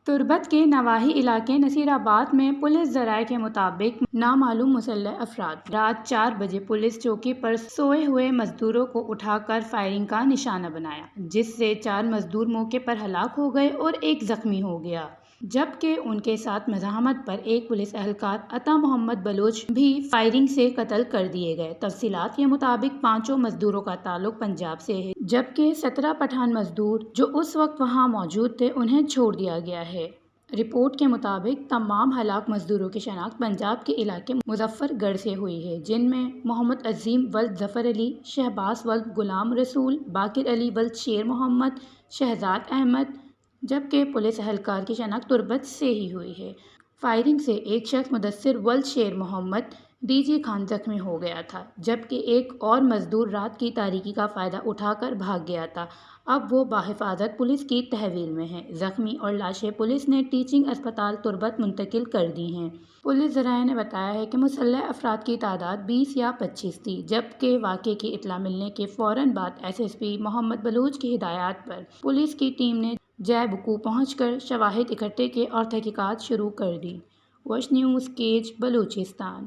تربت کے نواحی علاقے نصیر آباد میں پولیس ذرائع کے مطابق نامعلوم مسلح افراد رات 4 بجے پولیس چوکی پر سوئے ہوئے مزدوروں کو اٹھا کر فائرنگ کا نشانہ بنایا، جس سے 4 مزدور موقع پر ہلاک ہو گئے اور ایک زخمی ہو گیا، جبکہ ان کے ساتھ مزاحمت پر ایک پولیس اہلکار عطا محمد بلوچ بھی فائرنگ سے قتل کر دیے گئے۔ تفصیلات کے مطابق 5 مزدوروں کا تعلق پنجاب سے ہے، جبکہ 17 پٹھان مزدور جو اس وقت وہاں موجود تھے انہیں چھوڑ دیا گیا ہے۔ رپورٹ کے مطابق تمام ہلاک مزدوروں کی شناخت پنجاب کے علاقے مظفر گڑھ سے ہوئی ہے، جن میں محمد عظیم ولد ظفر علی، شہباز ولد غلام رسول، باقر علی ولد شیر محمد، شہزاد احمد، جبکہ پولیس اہلکار کی شناخت تربت سے ہی ہوئی ہے۔ فائرنگ سے ایک شخص مدثر ولد شیر محمد ڈی جی خان زخمی ہو گیا تھا، جبکہ ایک اور مزدور رات کی تاریکی کا فائدہ اٹھا کر بھاگ گیا تھا۔ اب وہ بحفاظت پولیس کی تحویل میں ہے۔ زخمی اور لاشیں پولیس نے ٹیچنگ اسپتال تربت منتقل کر دی ہیں۔ پولیس ذرائع نے بتایا ہے کہ مسلح افراد کی تعداد 20 یا 25 تھی، جبکہ واقعے کی اطلاع ملنے کے فوراً بعد S S P Muhammad Baloch کی ہدایات پر پولیس کی ٹیم نے جے وقوع پہنچ کر شواہد اکٹھے کیے اور تحقیقات شروع کر دیں۔ وش نیوز کیج، بلوچستان۔